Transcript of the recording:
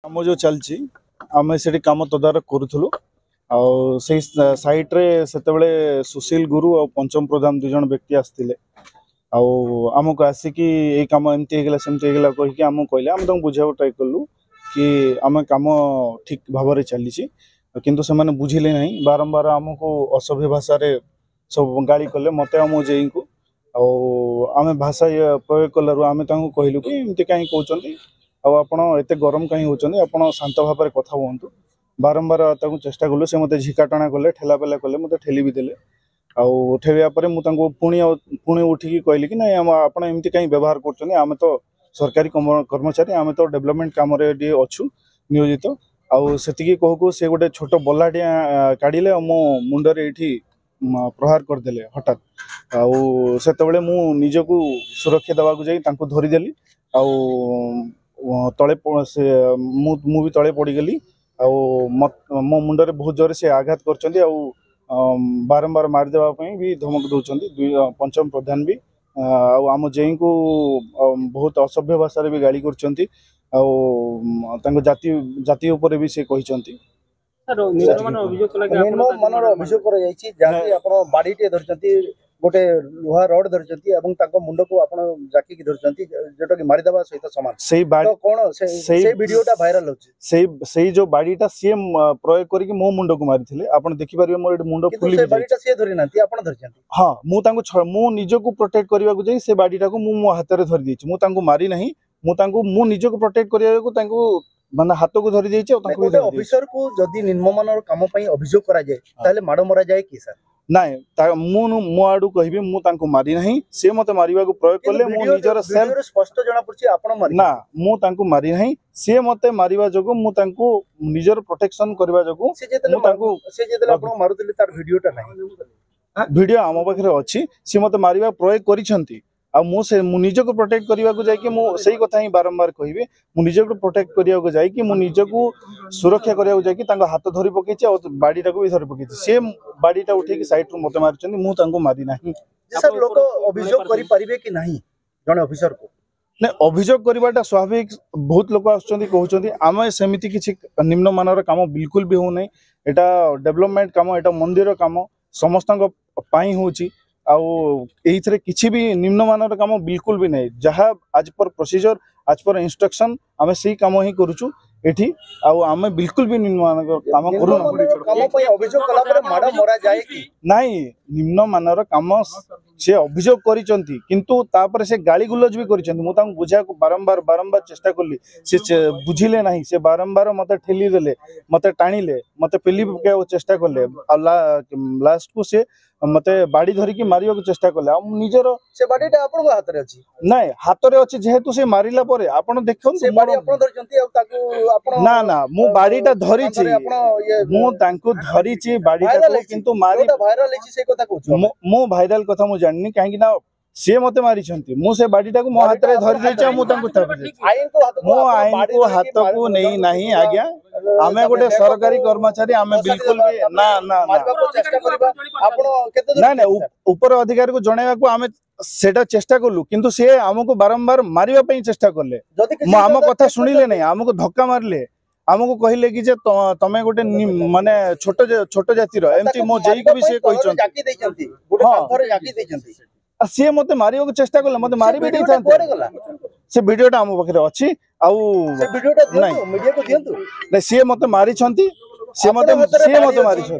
काम जो चलची आम से कम तदारक करूँ साइट्रे से सुशील गुरु और पंचम प्रधान दुज व्यक्ति आसते आमको आसिक ये कम एमती सेमती कहीकि आम कहले आम तुम बुझा ट्राए कलु कि आम कम ठीक भाव चली किंतु से मैंने बुझिले ना बारंबार आमको असभ्य भाषा सब गाड़ी कले मत मो जेई को आम भाषा प्रयोग कलु आम कहलु कि एमती कहीं कहते आपत गरम कहीं होती आप शांत भाव में कथा हूँ बारंबार चेष्टा कलु से मत झिकाटଣା कले ठेलापेला कले मत ठेली भी देले ठेलिया मुझे पुणी उठिकी कहली कि ना आप कहीं व्यवहार करम तो सरकारी कर्मचारी आम तो डेवलपमेंट कम अच्छु नियोजित आती कहू से गोटे छोट बल्लाटिया काढ़ले मो मुंडरे ये प्रहार करदे हठात आते मु निजक सुरक्षा देवाक जाई धरीदेली तले मु भी तले पड़गली मो मुंडरे बहुत जोर से आघात कर बारंबार मारिदेवाई भी धमक दौरान पंचम प्रधान भी आम जेई को बहुत असभ्य भाषा भी गाड़ी कर जाति जाति उपर भी से कहते गोटे लुहा रड धरती मुंड को आप जाकी धरती जोटा कि मारिदेवा सहित सामान से कौन से वीडियोटा भाइराल से जो बाड़ीटा सी प्रयोग करके मो मुंड को मारी आप देखिपारे मोर मुंड फुली हाँ मु निजक प्रोटेक्ट करने से बाड़ीटा को मो हाथ में धरी देछि मु मारी नहीं मु निजक प्रोटेक्ट करने माने हाथ को धरी देछि ऑफिसर को जदि निम्नमानर काम पई अभियोग करा जाय ताले माड़ मरा जाय कि सर नाई मो आडू कहि मु मारी नहीं से मते मारिबा को प्रयोग करले मो निजर सेल्फ स्पष्ट जना पड़छि आपण मारी ना मु मारी नहीं से मते मारिबा जगो मु निजर प्रोटेक्शन करबा जगो से जेतले आपण मारुतले तार वीडियोटा नाही वीडियो आम पाखे अछि से मते मारिबा प्रयोग करिसंती आ मु निजको प्रोटेक्ट करने को जाकि से कथा ही बारंबार कहि मु निजको प्रोटेक्ट करने को जाकि मु निजको सुरक्षा करने को जाकि हाथ धरी पकई और बाड़ीटा को भी धरी पकई से बाड़ीटा उठे साइड रू मत मारी मुझे मारी ना सर लोक अभियोग करि परिबे कि नहीं जने ऑफिसर को ना अभियोग करवाटा स्वाभाविक बहुत लोक आसुँच आम सेमती किसी निम्न मानर काम बिल्कुल भी हो नहीं एटा डेवलपमेंट काम एटा मंदिर काम समस्त होची आउे किसी भी निम्नमानर काम बिल्कुल भी नहीं जहाँ आज पर प्रोसीजर आज पर इंस्ट्रक्शन आम से काम ही करूँ एठी आम बिल्कुल भी निम्नमानर काम नहीं निम्नमानर काम से अभियोग करिसंती किंतु तापर से गाली गुलज भी करिसंती मु तांको बुझा को बारंबार बारंबार चेष्टा करली से बुझिले नहीं से बारंबार मते ठेली देले मते टाणीले मते पेली पके चेष्टा करले लास्ट को से मते बाड़ी धरी की मारियो को चेष्टा करले निजर से बाड़ीटा आपन हाथ रे अछि नहीं हाथ रे अछि जेहेतु से मारिला परे आपण देखन से बाड़ी आपण धरचंती आ ताको आपण ना ना मु बाड़ीटा धरी छी मु तांको धरी छी बाड़ीटा को किंतु मारी वायरल अछि से कथा कहू मु वायरल कथा मु जाननी कहीं ना सी मते मारी मु से बाड़ीटा को मो हाथ रे धरी देछि मु तांको आईन को हाथ को नहीं नहीं आज्ञा आमे गोटे सरकारी कर्मचारी आमे बिल्कुल भी ना ना ना ना ऊपर अधिकारी को जणेवा को आमे सेटा चेष्टा कलु किंतु से हमको बारंबार मारिबा पई चेष्टा करले आम कथा सुनिले नहीं हमको धक्का मारले आमको कहले कि जे तमे गोटे माने छोट जाति रो एमती मो जेई को भी से कहिचन जाकी दैचंती गोटे कांधरे जाकी दैचंती सी मते मारियो को चेष्टा करले मते मारि भी दैथान से वीडियोटा आम पाखे अछि से वीडियोटा दियंतु मीडिया को दियंतु नै सी मते मारि छंती से मते मारि छंती